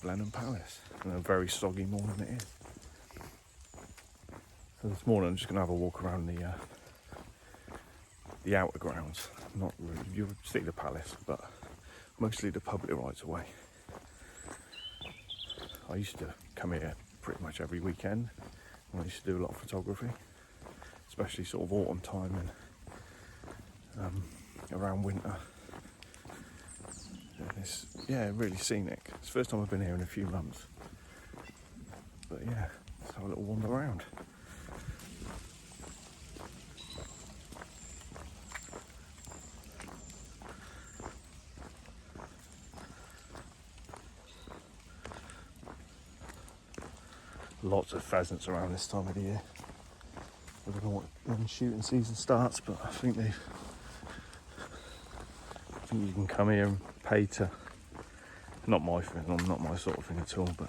Blenheim Palace, and a very soggy morning it is. So this morning I'm just going to have a walk around the outer grounds. Not really, you'll see the palace, but mostly the public rights of way. I used to come here pretty much every weekend when I used to do a lot of photography, especially sort of autumn time and around winter. And it's, really scenic. It's the first time I've been here in a few months. But yeah, let's have a little wander around. Lots of pheasants around this time of the year. I don't know when shooting season starts, but I think you can come here and pay to. Not my thing, not my sort of thing at all, but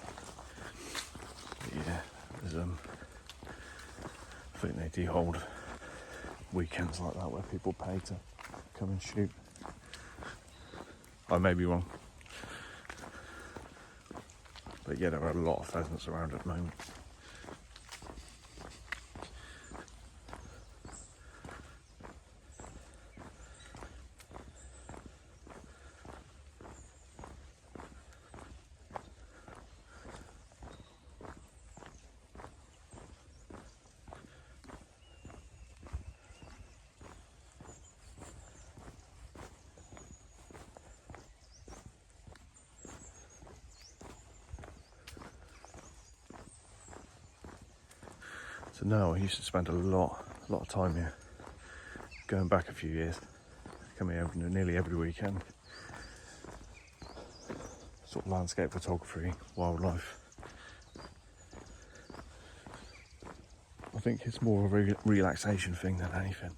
yeah, there's I think they do hold weekends like that where people pay to come and shoot. I may be wrong. But yeah, there are a lot of pheasants around at the moment. So now I used to spend a lot of time here. Going back a few years, come here nearly every weekend. Sort of landscape photography, wildlife. I think it's more of a relaxation thing than anything.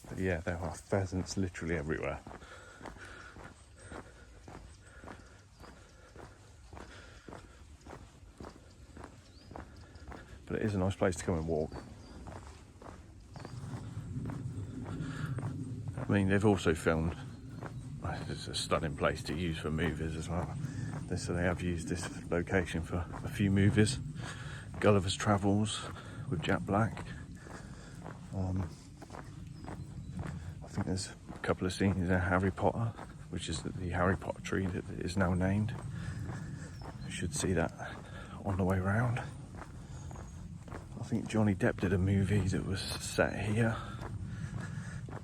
But yeah, there are pheasants literally everywhere. But it is a nice place to come and walk. I mean, they've also filmed, it's a stunning place to use for movies as well. So they have used this location for a few movies. Gulliver's Travels with Jack Black. I think there's a couple of scenes in Harry Potter, which is the Harry Potter tree that is now named. You should see that on the way round. I think Johnny Depp did a movie that was set here,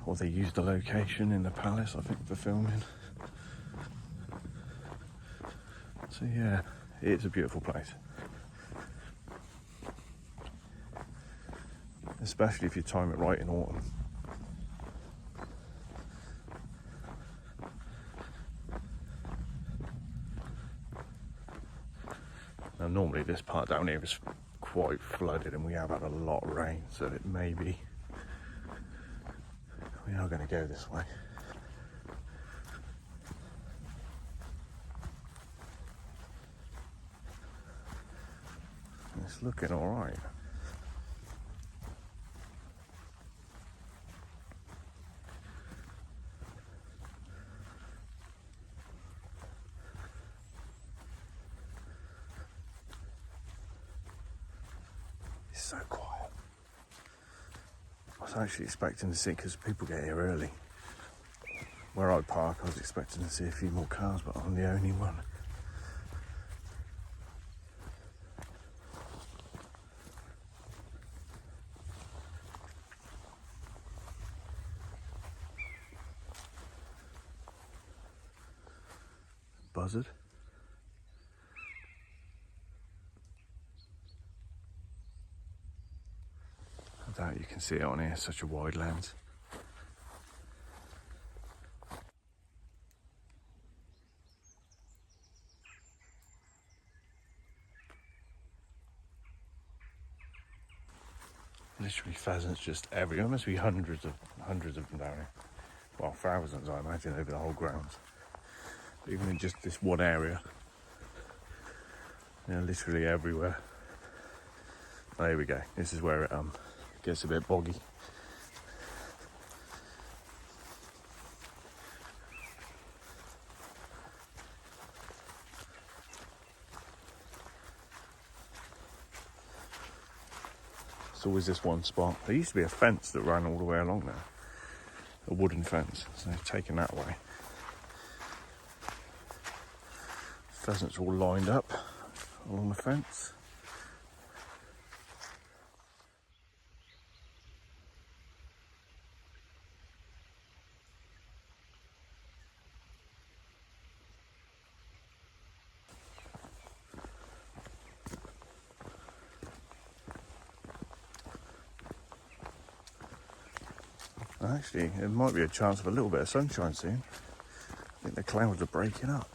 or they used the location in the palace, I think, for filming. So yeah, it's a beautiful place. Especially if you time it right in autumn. Now normally this part down here is quite flooded and we have had a lot of rain, so it may be we are going to go this way. It's looking all right. It's so quiet. I was actually expecting to see, because people get here early. Where I park, I was expecting to see a few more cars, but I'm the only one. Buzzard. I doubt you can see it on here, such a wide lens. Literally pheasants just everywhere. There must be hundreds of them down here. Well, thousands, I imagine, over the whole grounds. But even in just this one area, literally everywhere. Oh, here we go. This is where it gets a bit boggy. It's always this one spot. There used to be a fence that ran all the way along there, a wooden fence, so they've taken that away. Pheasants are all lined up along the fence. Actually, there might be a chance of a little bit of sunshine soon. I think the clouds are breaking up.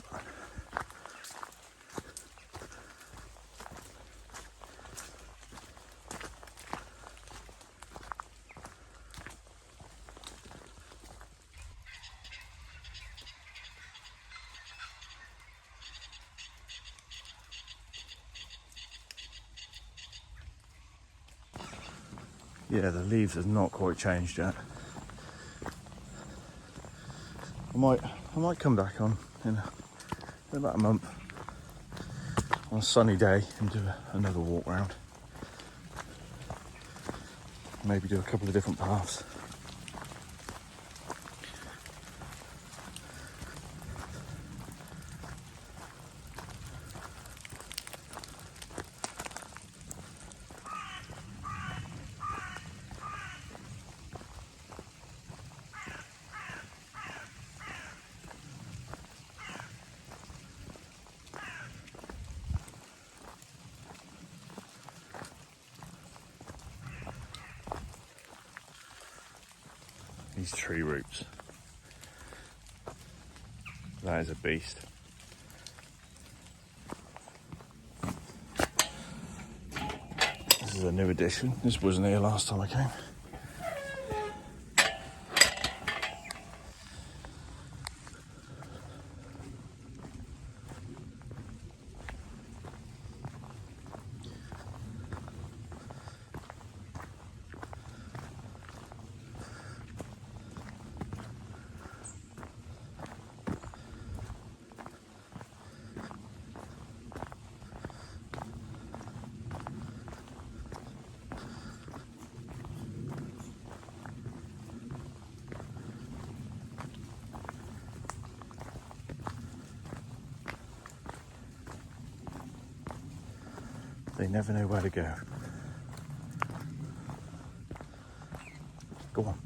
Yeah, the leaves have not quite changed yet. I might come back on in about a month on a sunny day and do another walk round. Maybe do a couple of different paths. These tree roots. That is a beast. This is a new addition. This wasn't here last time I came. They never know where to go. Go on.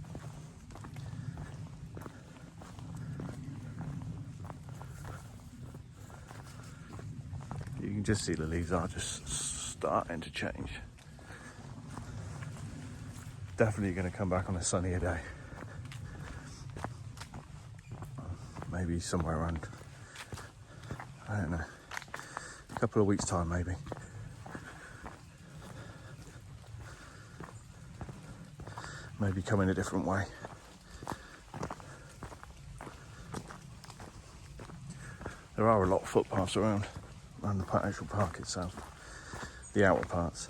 You can just see the leaves are just starting to change. Definitely going to come back on a sunnier day. Maybe somewhere around, I don't know, a couple of weeks' time maybe. Maybe come in a different way. There are a lot of footpaths around the actual park itself, the outer parts.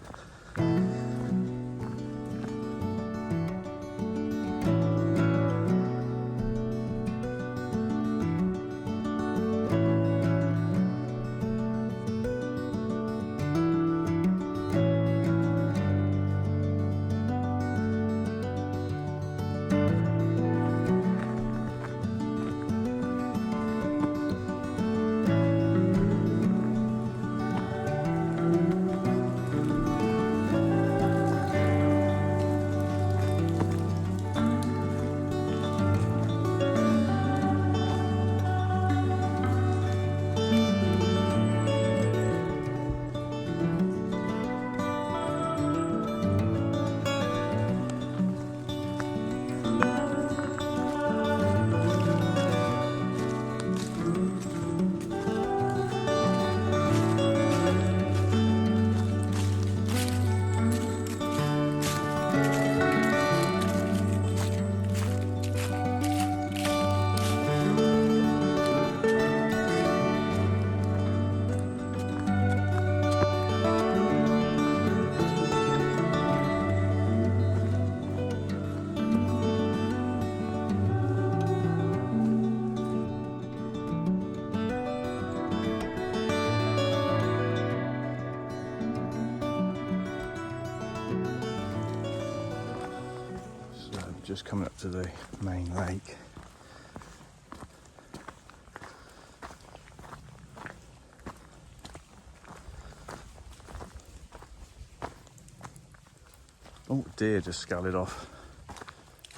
just coming up to the main lake. Oh, deer just scalloped off.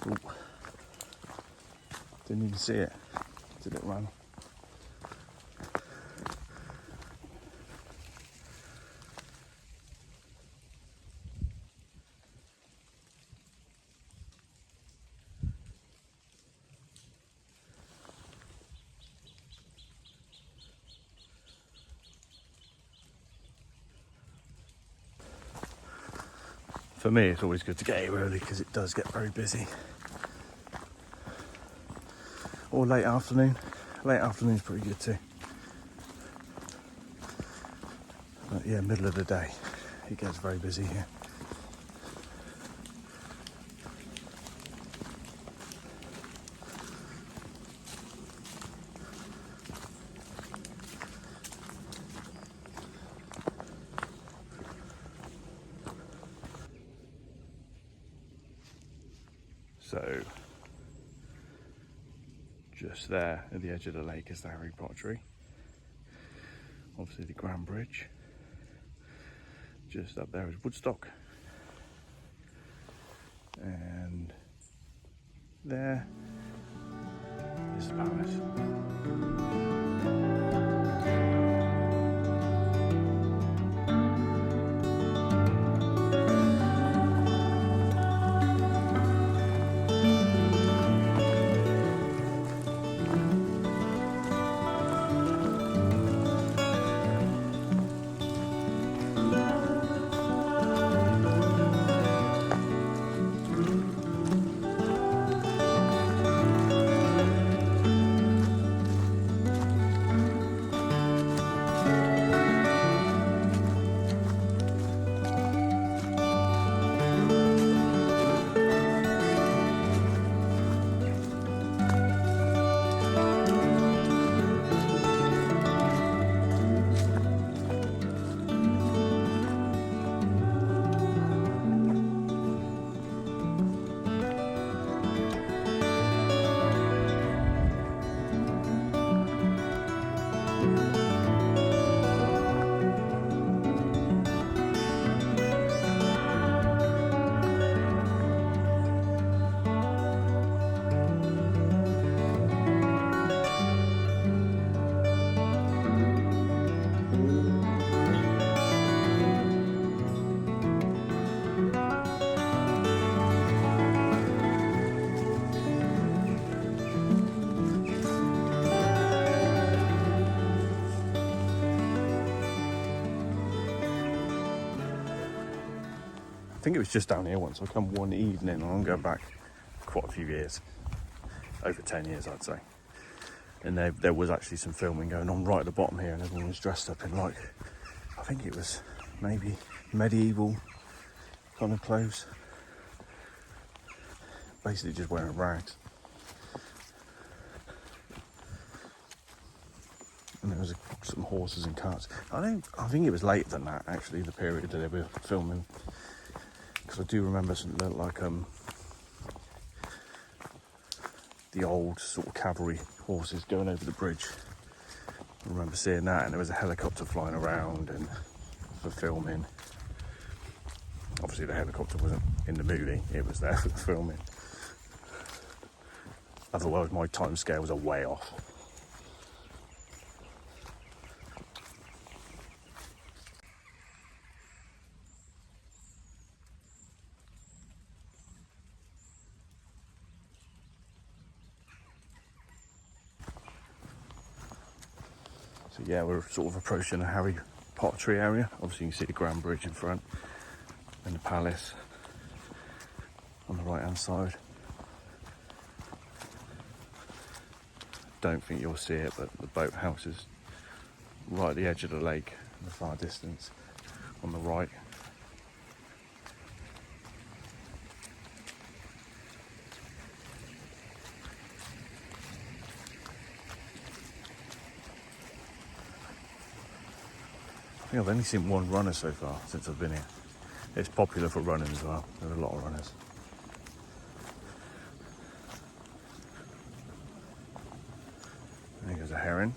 Oh, didn't even see it. Did it run? For me, it's always good to get here early because it does get very busy. Or late afternoon. Late afternoon's pretty good too. But yeah, middle of the day, it gets very busy here. So, just there at the edge of the lake is the Harry Potter tree. Obviously the Grand Bridge. Just up there is Woodstock. And there is the palace. I think it was just down here once. I come one evening, and I'm going back quite a few years, over 10 years I'd say. And there was actually some filming going on right at the bottom here, and everyone was dressed up in like, I think it was maybe medieval kind of clothes. Basically just wearing rags. And there was some horses and carts. I think it was later than that actually, the period that they were filming. Because I do remember something like the old sort of cavalry horses going over the bridge. I remember seeing that, and there was a helicopter flying around and for filming. Obviously the helicopter wasn't in the movie, it was there for the filming. Otherwise my time scales are way off. So yeah, we're sort of approaching the Harry Potter tree area. Obviously you can see the Grand Bridge in front and the palace on the right hand side. Don't think you'll see it, but the boathouse is right at the edge of the lake in the far distance on the right. I think I've only seen one runner so far since I've been here. It's popular for running as well. There are a lot of runners. a heron.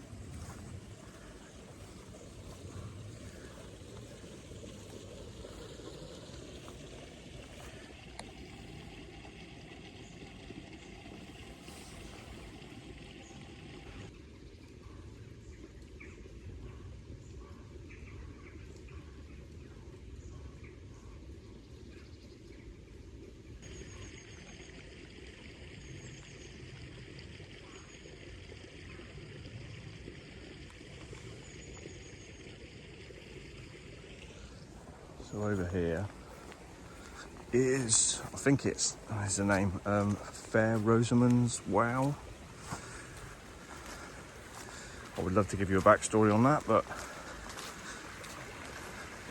So over here is, I think it's the name, Fair Rosamond's Wow. I would love to give you a backstory on that, but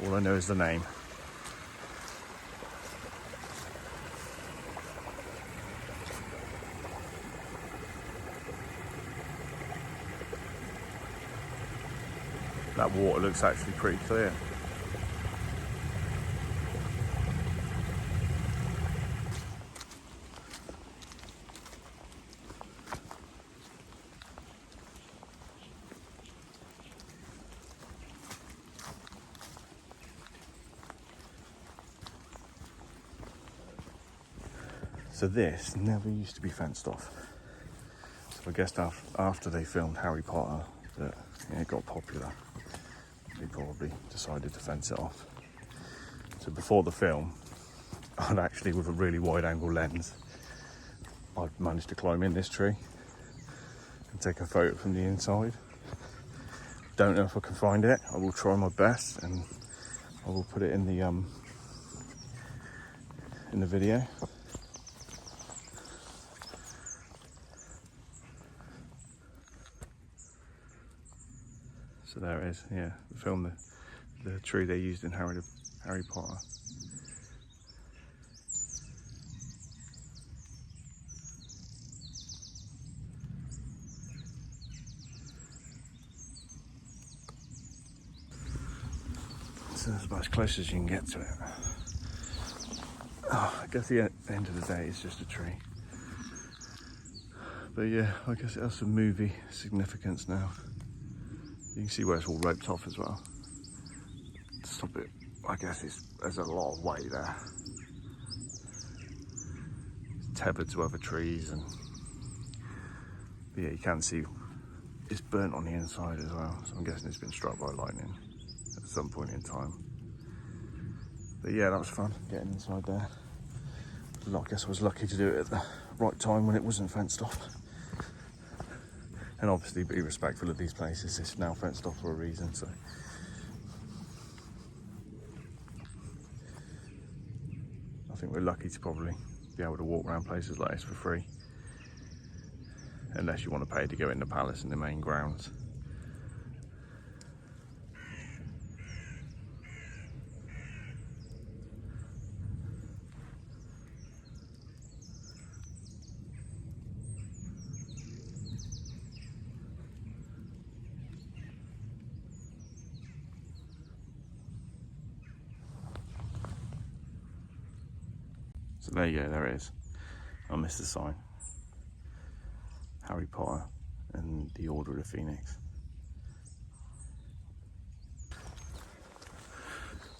all I know is the name. That water looks actually pretty clear. So this never used to be fenced off. So I guess after they filmed Harry Potter, that it got popular. They probably decided to fence it off. So before the film, I'd actually, with a really wide angle lens, I'd managed to climb in this tree and take a photo from the inside. Don't know if I can find it. I will try my best, and I will put it in the video. So there it is, yeah, the film, the tree they used in Harry Potter. So that's about as close as you can get to it. Oh, I guess the end of the day it's just a tree. But yeah, I guess it has some movie significance now. You can see where it's all roped off as well. To stop it, I guess there's a lot of weight there. It's tethered to other trees, but yeah, you can see it's burnt on the inside as well. So I'm guessing it's been struck by lightning at some point in time. But yeah, that was fun, getting inside there. I guess I was lucky to do it at the right time when it wasn't fenced off. And obviously be respectful of these places. It's now fenced off for a reason, so. I think we're lucky to probably be able to walk around places like this for free. Unless you want to pay to go in the palace in the main grounds. So there you go, there it is. I missed the sign. Harry Potter and the Order of the Phoenix.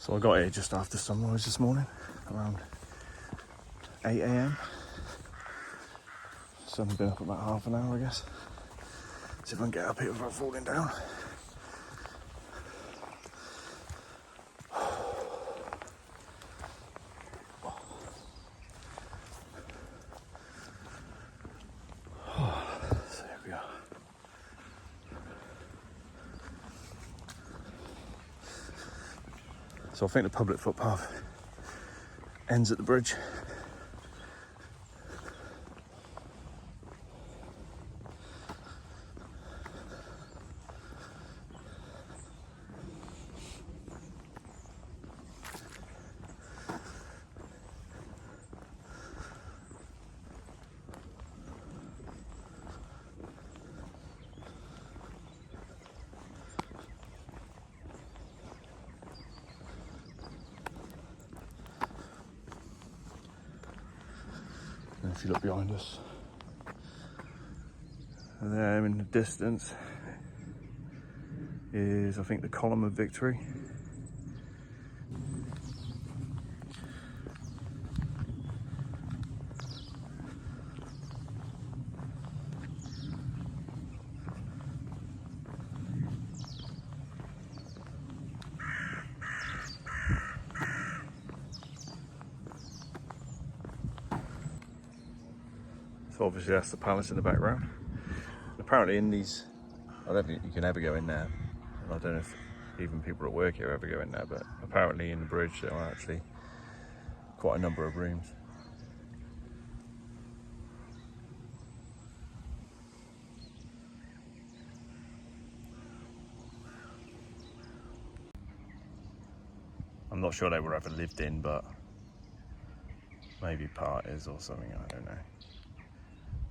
So I got here just after sunrise this morning, around 8 AM. So I've been up about half an hour, I guess. See if I can get up here without falling down. So I think the public footpath ends at the bridge. And if you look behind us, there in the distance is, I think, the Column of Victory. So obviously that's the palace in the background. Apparently in these, I don't think you can ever go in there. And I don't know if even people at work here ever go in there, but apparently in the bridge there are actually quite a number of rooms. I'm not sure they were ever lived in, but maybe part is or something, I don't know.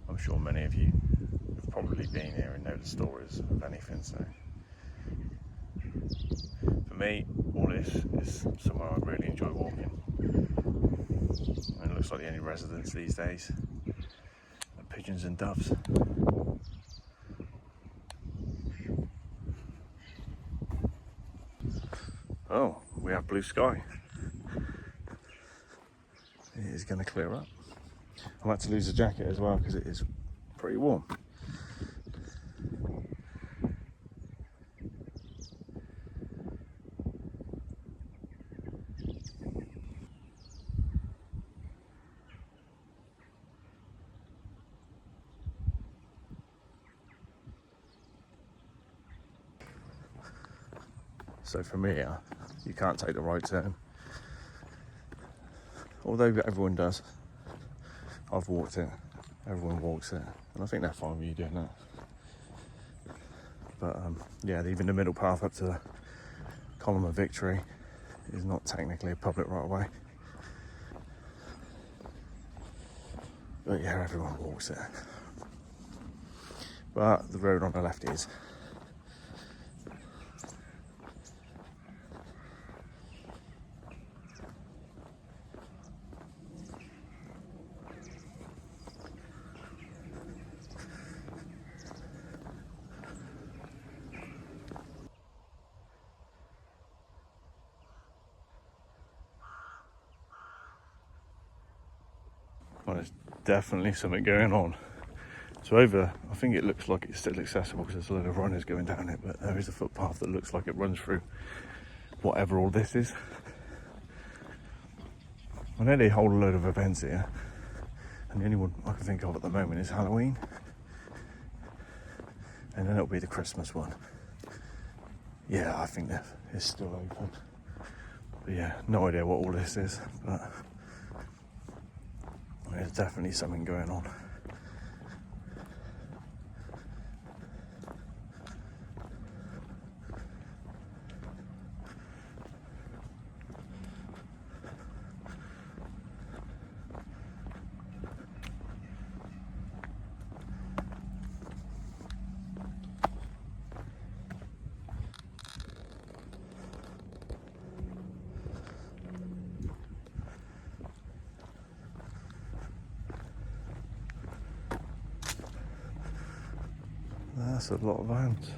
I'm sure many of you have probably been here and know the stories of anything, so. For me, all this is somewhere I really enjoy walking. And it looks like the only residents these days are pigeons and doves. Oh, we have blue sky. It is going to clear up. I had to lose a jacket as well because it is pretty warm. So from here, you can't take the right turn. Although everyone does. I've walked it, everyone walks it, and I think they're fine with you doing that. But yeah, even the middle path up to the Column of Victory is not technically a public right of way. But yeah, everyone walks it. But the road on the left is. Well, there's definitely something going on. So over, I think it looks like it's still accessible because there's a load of runners going down it, but there is a footpath that looks like it runs through whatever all this is. I know they hold a load of events here, and the only one I can think of at the moment is Halloween. And then it'll be the Christmas one. Yeah, I think that it's still open. But yeah, no idea what all this is, but there's definitely something going on. That's a lot of vans.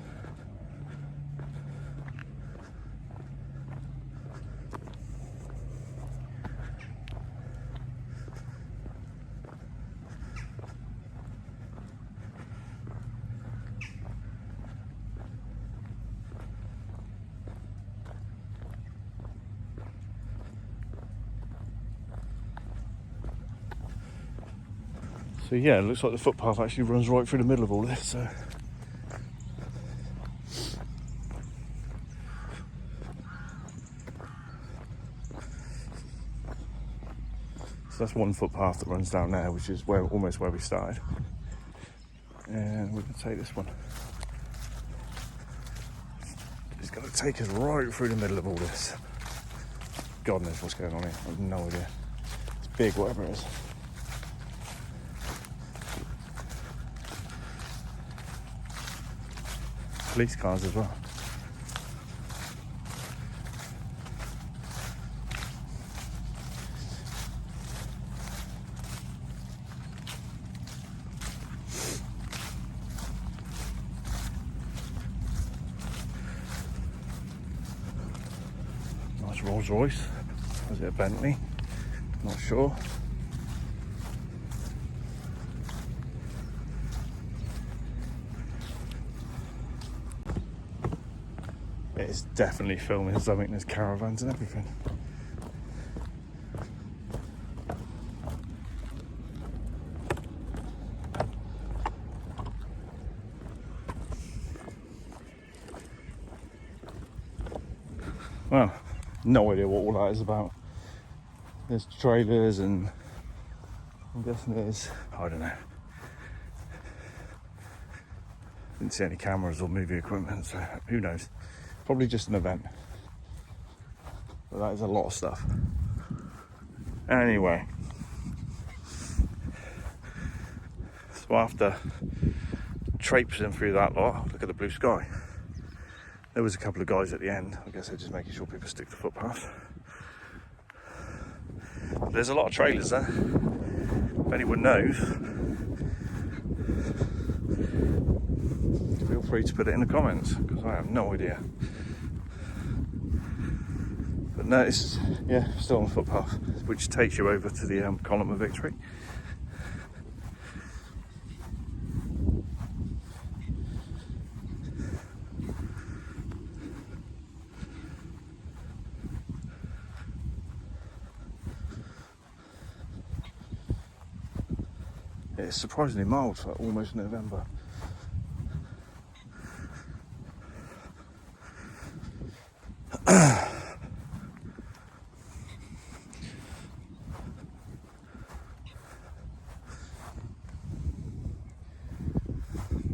So yeah, it looks like the footpath actually runs right through the middle of all this, so. So that's one footpath that runs down there, which is almost where we started. And we're going to take this one. It's going to take us right through the middle of all this. God knows what's going on here. I have no idea. It's big, whatever it is. Police cars as well. That's Rolls Royce. Was it a Bentley? Not sure. It's definitely filming something. There's caravans and everything. Well, no idea what all that is about. There's trailers and I'm guessing there's, I don't know. Didn't see any cameras or movie equipment, so who knows. Probably just an event. But that is a lot of stuff. Anyway. So after traipsing through that lot, look at the blue sky. There was a couple of guys at the end. I guess they're just making sure people stick to footpaths. There's a lot of trailers there. If anyone knows, feel free to put it in the comments, because I have no idea. But no, it's, yeah, still on a footpath, which takes you over to the Column of Victory. It's surprisingly mild for almost November.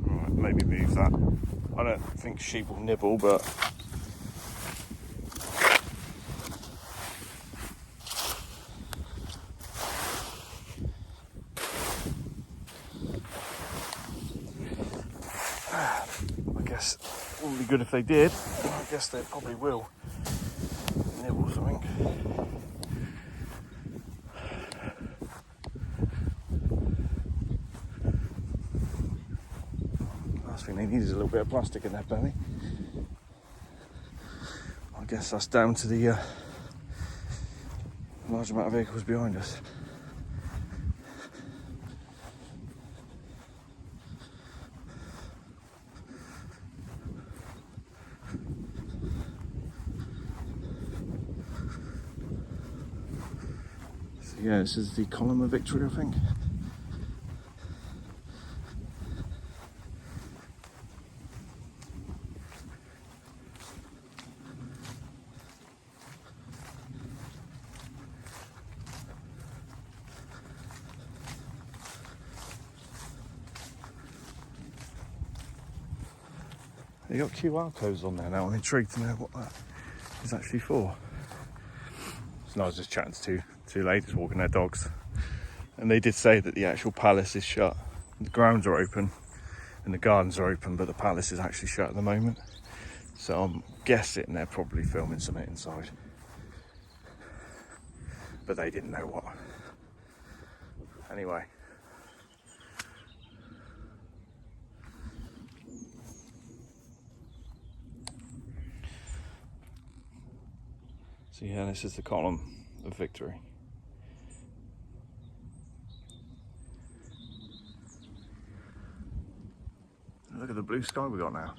Right, maybe move that. I don't think sheep will nibble, but I guess it wouldn't be good if they did. I guess they probably will nibble something. Last thing they need is a little bit of plastic in their belly. I guess that's down to the large amount of vehicles behind us. Yeah, this is the Column of Victory, I think. They got QR codes on there now. I'm intrigued to know what that is actually for. So I was just chatting to two ladies walking their dogs, and they did say that the actual palace is shut. The grounds are open and the gardens are open, but the palace is actually shut at the moment. So I'm guessing they're probably filming something inside, but they didn't know what. Anyway. So yeah, this is the Column of Victory. Look at the blue sky we got now.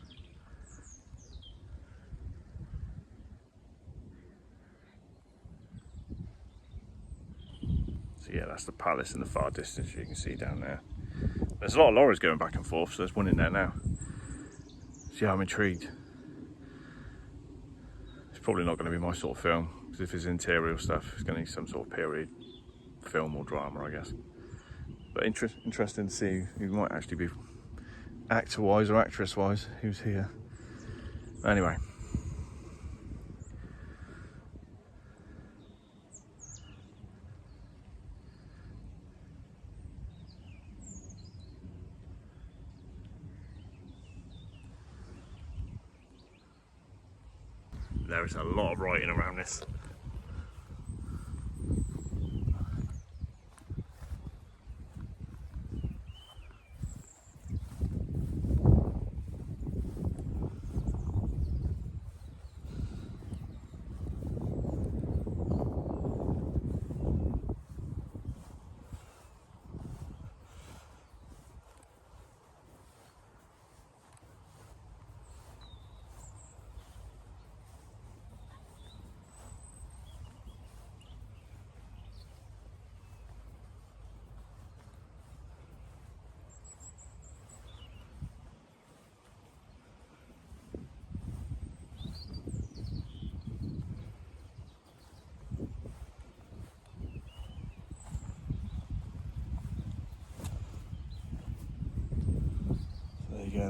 So yeah, that's the palace in the far distance you can see down there. There's a lot of lorries going back and forth, so there's one in there now. So yeah, I'm intrigued. It's probably not going to be my sort of film, because if it's interior stuff, it's going to need some sort of period film or drama, I guess. But interesting to see who might actually be actor-wise or actress-wise who's here. Anyway. There is a lot of writing around this.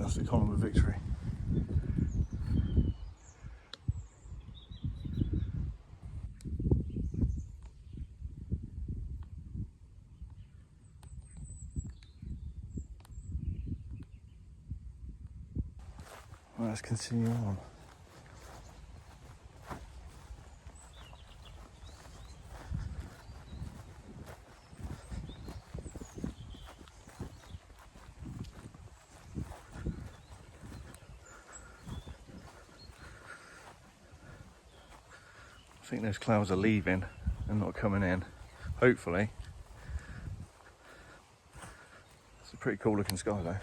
that's the column of victory. Well, let's continue on. I think those clouds are leaving and not coming in, hopefully. It's a pretty cool looking sky though.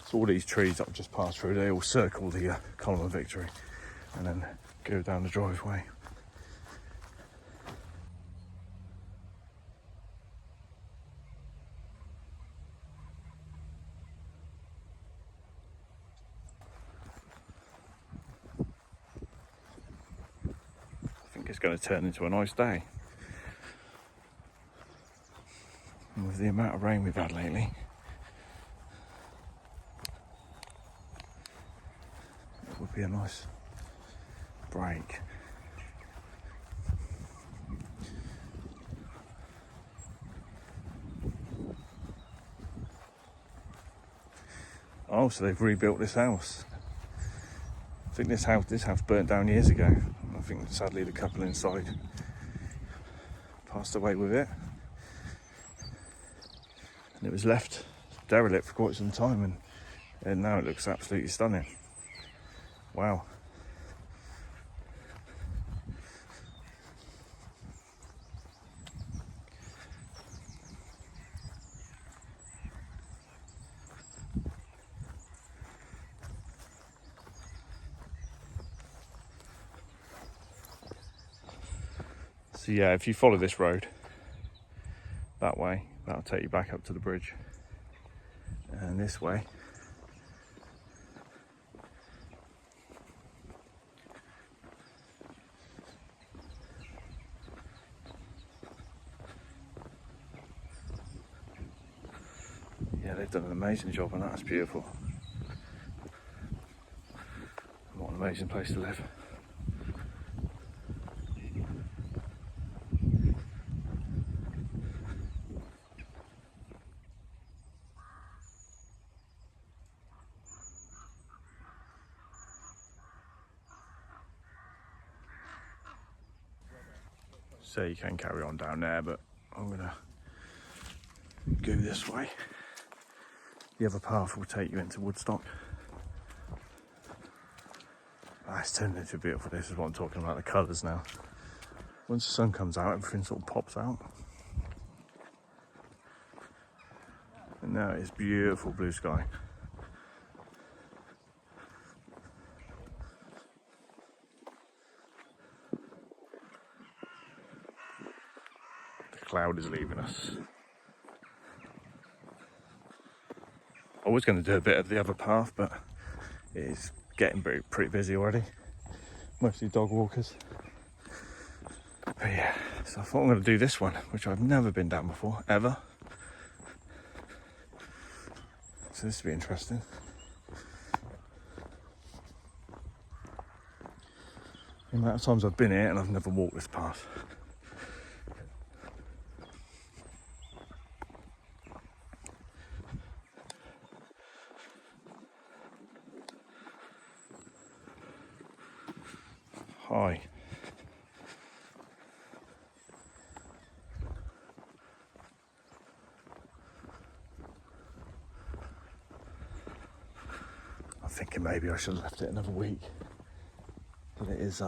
So all these trees that I've just passed through, they all circle the column of victory and then go down the driveway. I think it's going to turn into a nice day. And with the amount of rain we've had lately, it would be a nice break. Oh, so they've rebuilt this house. I think this house burnt down years ago. I think sadly the couple inside passed away with it. And it was left derelict for quite some time, and now it looks absolutely stunning. Wow. So yeah, if you follow this road that way, that'll take you back up to the bridge. And this way, yeah, they've done an amazing job on that. It's beautiful. What an amazing place to live. So you can carry on down there, but I'm gonna go this way. The other path will take you into Woodstock. It's turned into a beautiful day. This is what I'm talking about, the colours now. Once the sun comes out, everything sort of pops out. And now it's beautiful blue sky. The cloud is leaving us. I was going to do a bit of the other path, but it is getting pretty busy already. Mostly dog walkers. But yeah, so I thought I'm going to do this one, which I've never been down before, ever. So this will be interesting. The amount of times I've been here and I've never walked this path. Hi. I'm thinking maybe I should have left it another week, but it is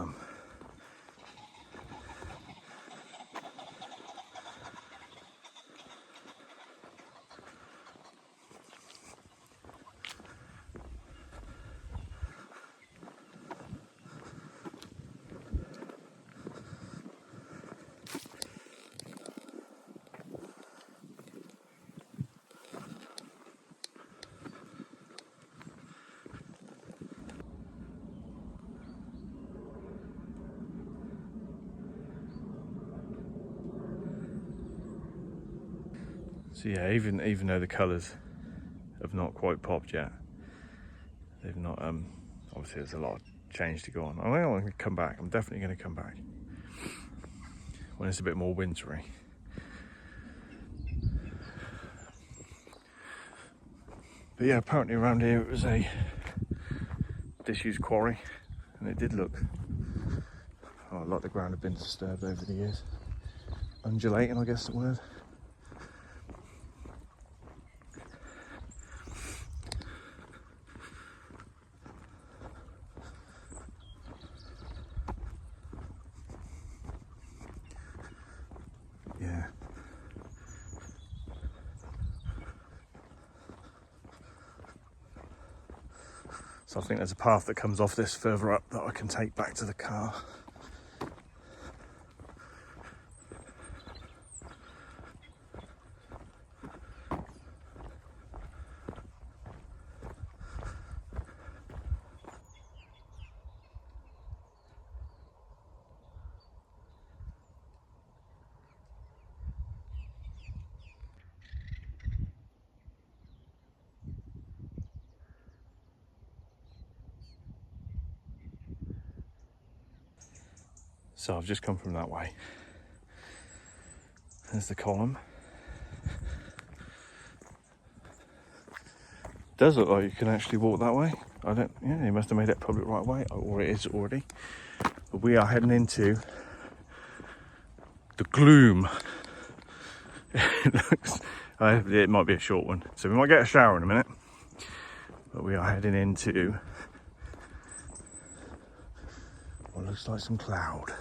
So yeah, even though the colours have not quite popped yet, they've not. Obviously, there's a lot of change to go on. I'm going to come back. I'm definitely going to come back when it's a bit more wintry. But yeah, apparently around here it was a disused quarry, and it did look like the ground had been disturbed over the years. Undulating, I guess the word. Yeah. So I think there's a path that comes off this further up that I can take back to the car. So I've just come from that way. There's the column. Does look like you can actually walk that way. Yeah, they must have made it public right way, or it is already. But we are heading into the gloom. It might be a short one, so we might get a shower in a minute. But we are heading into what looks like some cloud.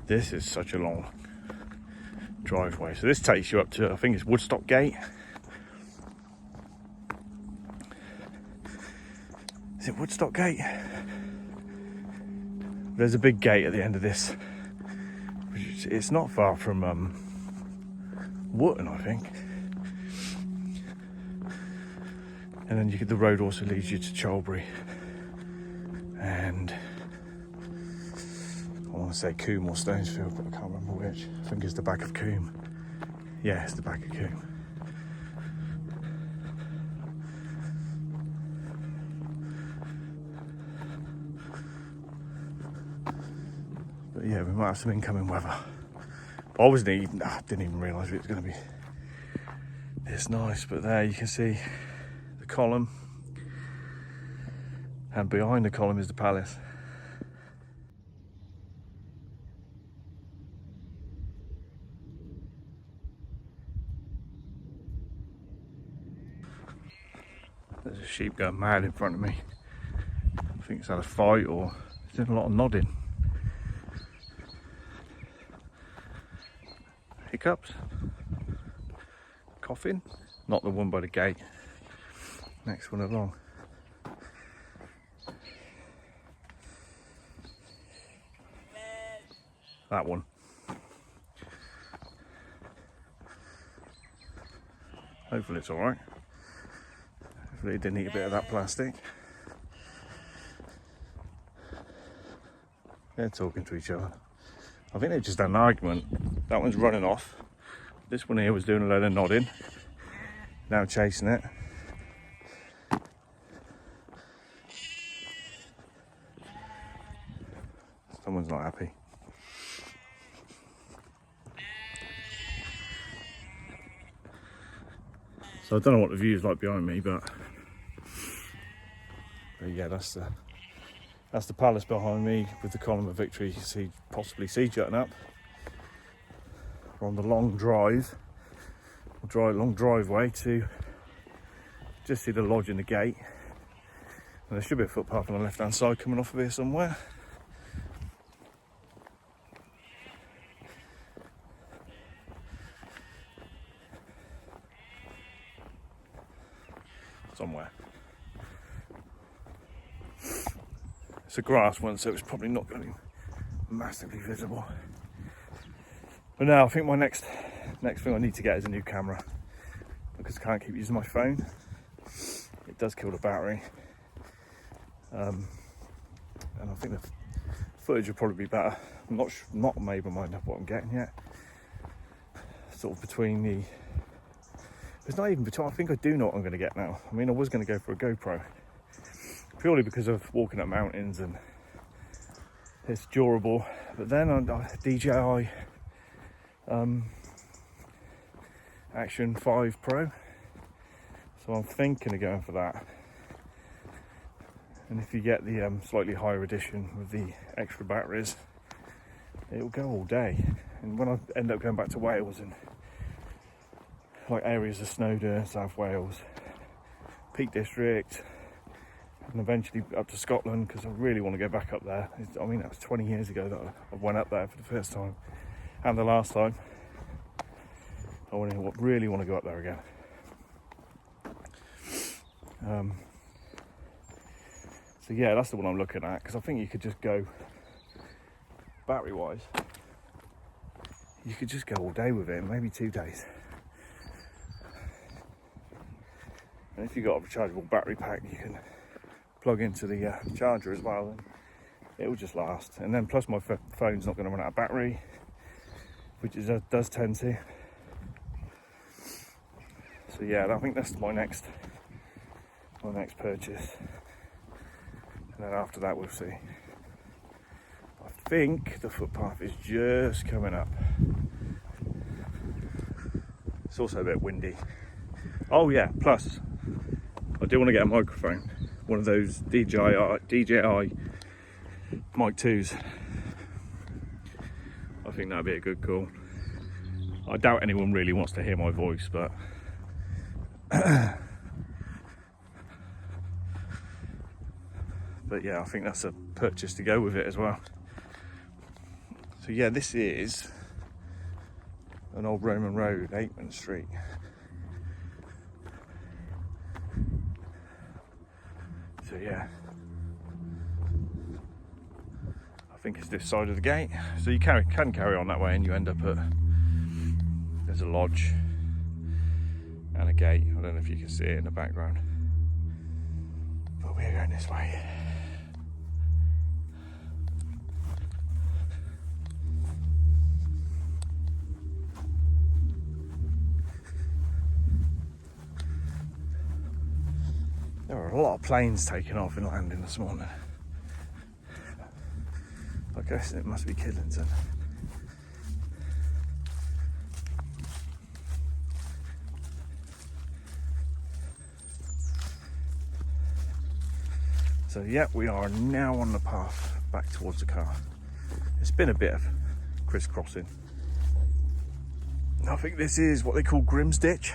This is such a long driveway. So this takes you up to, I think it's Woodstock Gate. Is it Woodstock Gate? There's a big gate at the end of this. It's not far from Wootton, I think. And then the road also leads you to Cholbury. And I want to say Coombe or Stonesfield, but I can't remember which. I think it's the back of Coombe. Yeah, it's the back of Coombe. But yeah, we might have some incoming weather. But I didn't even realise it was going to be this nice. But there you can see the column, and behind the column is the palace. There's a sheep going mad in front of me. I think it's had a fight or it's doing a lot of nodding. Hiccups. Coughing. Not the one by the gate. Next one along. That one. Hopefully it's alright. Hopefully it didn't eat a bit of that plastic. They're talking to each other. I think they just had an argument. That one's running off. This one here was doing a load of nodding. Now chasing it. Someone's not happy. So I don't know what the view's like behind me, but yeah, that's the palace behind me with the column of Victory. You can possibly see jutting up. We're on the long long driveway to just see the lodge and the gate. And there should be a footpath on the left hand side coming off of here somewhere. It's a grass one, so it's probably not going to be massively visible. But no, I think my next thing I need to get is a new camera, because I can't keep using my phone. It does kill the battery. And I think the footage will probably be better. I'm not made my mind up what I'm getting yet. Sort of between the... It's not even between... I think I do know what I'm going to get now. I mean, I was going to go for a GoPro, purely because of walking up mountains and it's durable. But then on DJI Action 5 Pro. So I'm thinking of going for that. And if you get the slightly higher edition with the extra batteries, it'll go all day. And when I end up going back to Wales and like areas of Snowdon, South Wales, Peak District, and eventually up to Scotland, because I really want to go back up there. I mean, that was 20 years ago that I went up there for the first time, and the last time. I really want to go up there again. So yeah, that's the one I'm looking at, because I think you could just go, battery-wise, you could just go all day with it, maybe 2 days. And if you've got a rechargeable battery pack, you can plug into the charger as well, and it will just last. And then plus my phone's not going to run out of battery, which it does tend to. So yeah, I think that's my next purchase. And then after that, we'll see. I think the footpath is just coming up. It's also a bit windy. Oh yeah, plus I do want to get a microphone, one of those DJI Mic 2s. I think that'd be a good call. I doubt anyone really wants to hear my voice, but but yeah, I think that's a purchase to go with it as well. So yeah, this is an old Roman road, Aikman Street. So yeah, I think it's this side of the gate. So you can carry on that way, and you end up at, there's a lodge and a gate. I don't know if you can see it in the background, but we're going this way. There were a lot of planes taking off and landing this morning. I guess it must be Kidlington. So yeah, we are now on the path back towards the car. It's been a bit of crisscrossing. I think this is what they call Grimsditch.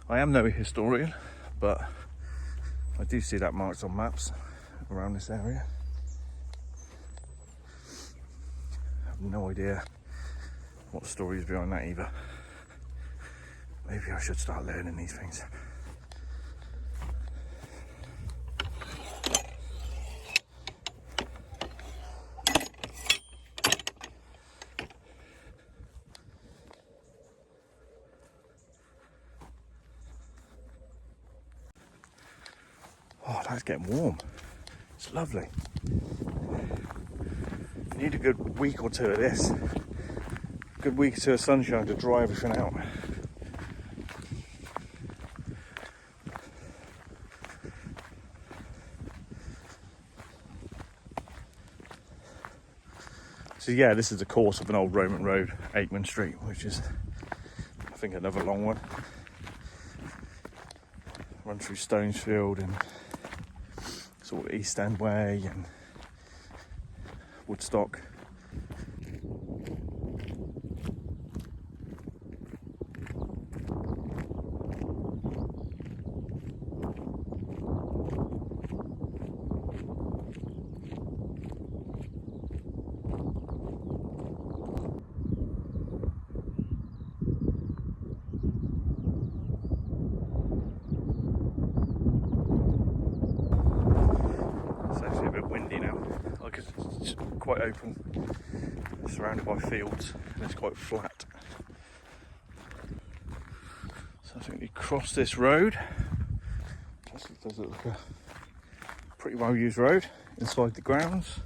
I am no historian, but I do see that marked on maps around this area. I have no idea what the story is behind that either. Maybe I should start learning these things. Oh, that's getting warm. It's lovely. Need a good week or two of this. A good week or two of sunshine to dry everything out. So yeah, this is the course of an old Roman road, Aikman Street, which is, I think, another long one. Run through Stonesfield and sort of East End Way and Woodstock. empty now. Like it's quite open, surrounded by fields, and it's quite flat. So I think we cross this road. It does look like a pretty well used road inside the grounds.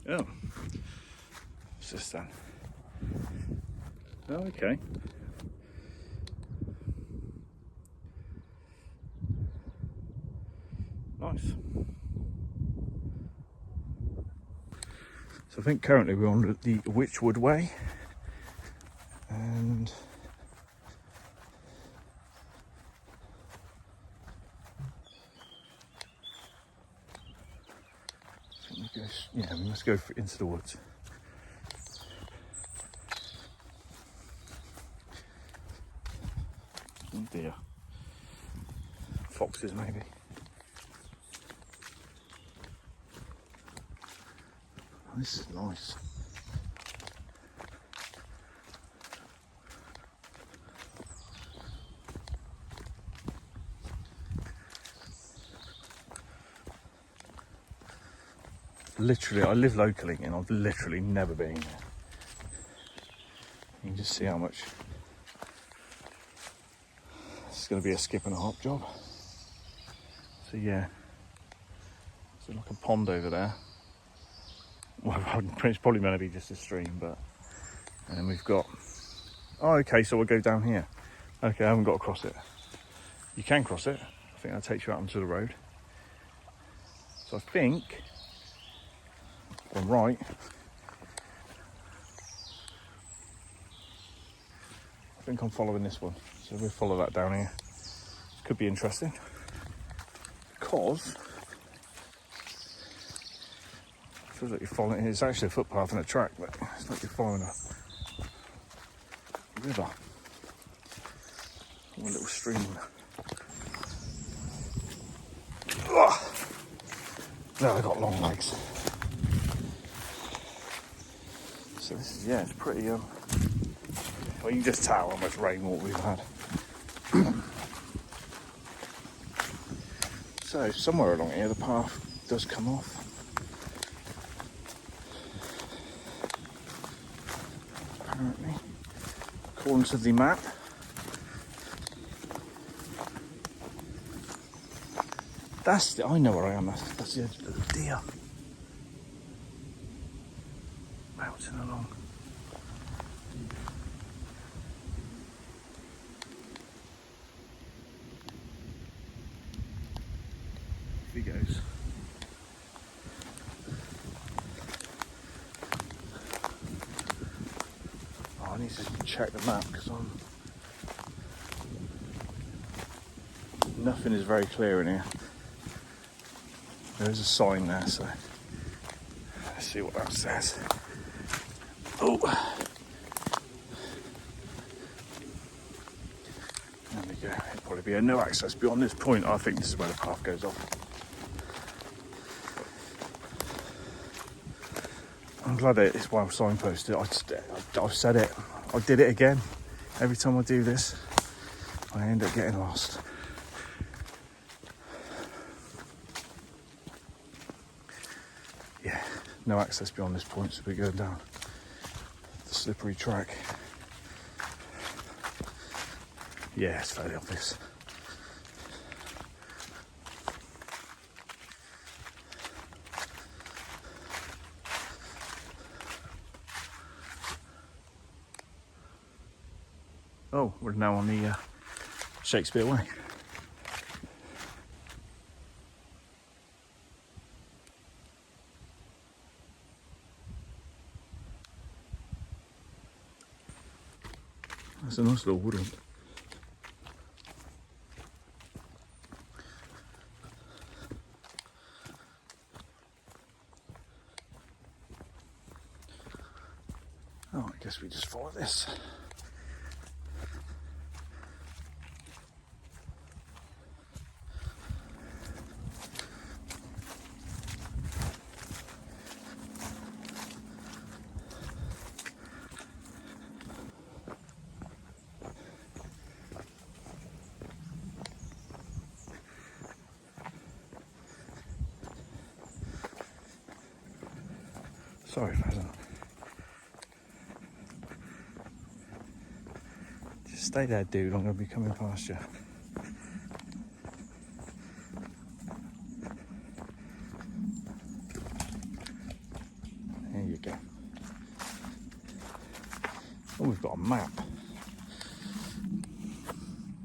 Oh, what's this then? Oh, okay. Nice. So I think currently we're on the Witchwood Way, and we must go into the woods. Oh dear. Foxes maybe. Oh, this is nice. Literally, I live locally and I've literally never been here. You can just see how much. It's going to be a skip and a hop job. So yeah, there's like a pond over there. Well, it's probably meant to be just a stream, but. And then we've got. Oh, okay, so we'll go down here. Okay, I haven't got to cross it. You can cross it. I think that takes you out onto the road. So I think. I'm right. I think I'm following this one, so we'll follow that down here. Could be interesting because it feels like you're following. It's actually a footpath and a track, but it's like you're following a river or a little stream. Ugh. No, I got long legs. So this is, it's pretty, well, you can just tell how much rainwater we've had. So somewhere along here the path does come off. Apparently, according to the map. I know where I am, that's the edge of the deer. Bouncing along. He goes. Oh, I need to check the map because nothing is very clear in here. There is a sign there, so let's see what that says. Oh, there we go. It'll probably be a no access beyond this point. I think this is where the path goes off. I'm glad it's well signposted. I've said it. I did it again. Every time I do this, I end up getting lost. Yeah, no access beyond this point, so we're going down the slippery track. Yeah, it's fairly obvious. Oh, we're now on the Shakespeare Way. That's a nice little woodland. Oh, I guess we just follow this. Sorry, pheasant. Just stay there, dude. I'm going to be coming past you. There you go. Oh, we've got a map.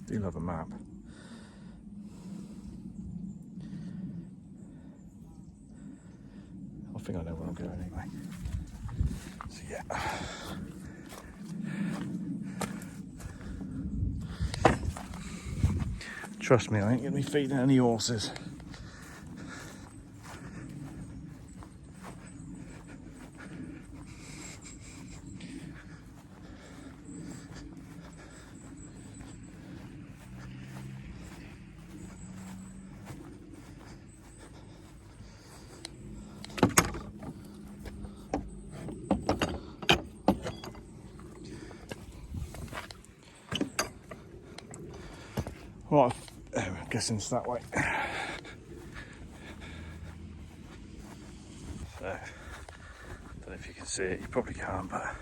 Do love a map. I think I know where I'm going anyway. So yeah. Trust me, I ain't gonna be feeding any horses. Right, I'm guessing it's that way. So, I don't know if you can see it, you probably can't, but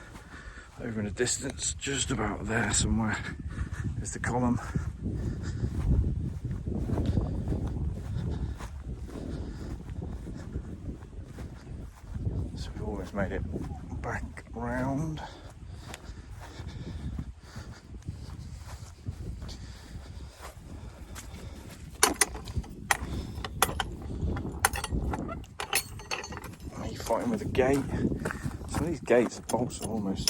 over in the distance, just about there somewhere, is the column. So we've almost made it back round. Fighting with a gate. Some of these gates, the bolts are almost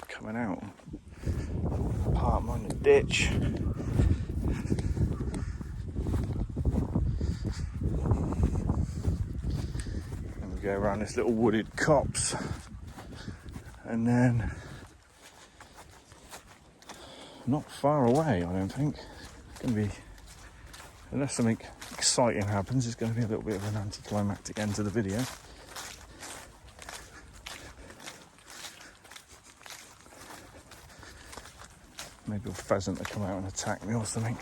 coming out. Park them on the ditch. And we go around this little wooded copse, and then not far away, I don't think. It's going to be, unless something exciting happens, it's going to be a little bit of an anticlimactic end to the video. Maybe a pheasant will come out and attack me or something.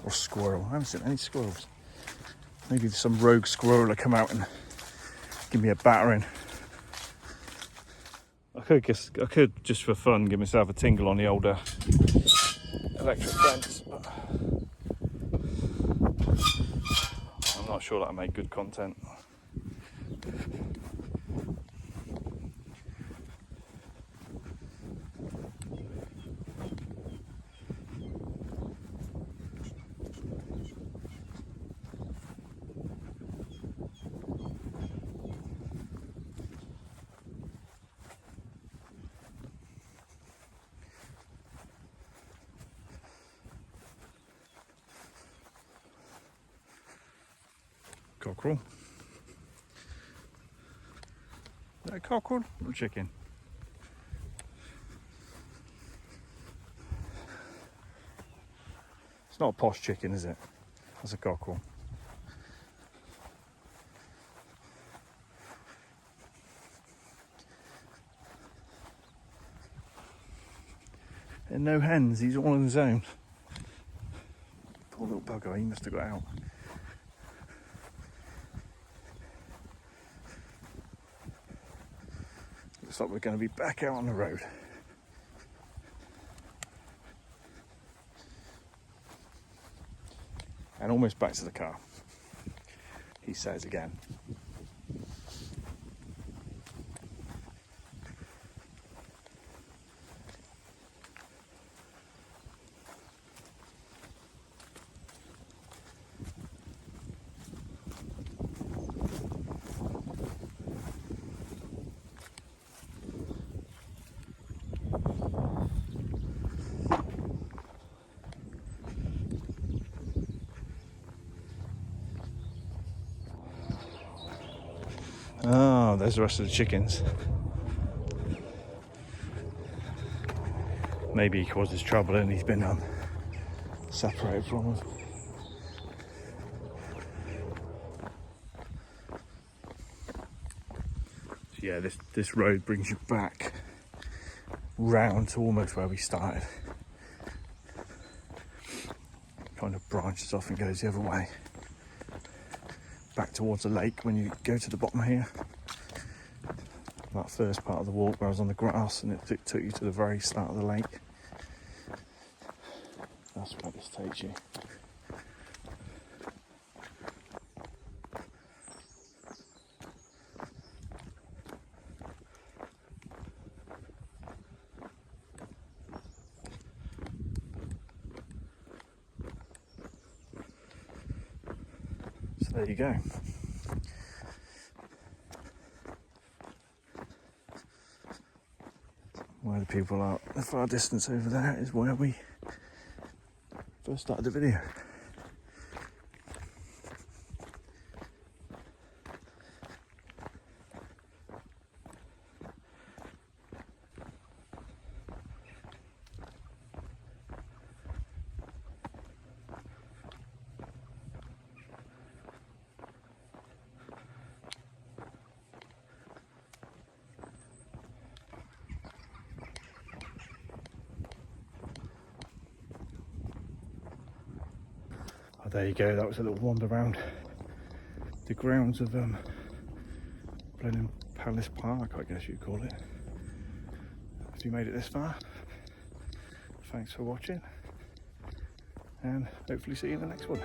Or squirrel. I haven't seen any squirrels. Maybe some rogue squirrel will come out and give me a battering. I could just for fun give myself a tingle on the older electric fence, but I'm not sure that'll make good content. Cockerel. Is that a cockerel or a chicken? It's not a posh chicken, is it? That's a cockerel. And no hens, he's all on his own. Poor little bugger, he must have got out. Looks like we're going to be back out on the road. And almost back to the car, he says again. Oh, there's the rest of the chickens. Maybe he caused us trouble and he's been separated from us. So yeah, this road brings you back round to almost where we started. Kind of branches off and goes the other way. back towards the lake when you go to the bottom here. That first part of the walk where I was on the grass and it took you to the very start of the lake. That's where this takes you. So there you go. Where the people are, the far distance over there is where we first started the video. Oh, there you go, that was a little wander around the grounds of Blenheim Palace Park, I guess you'd call it. If you made it this far, thanks for watching, and hopefully see you in the next one.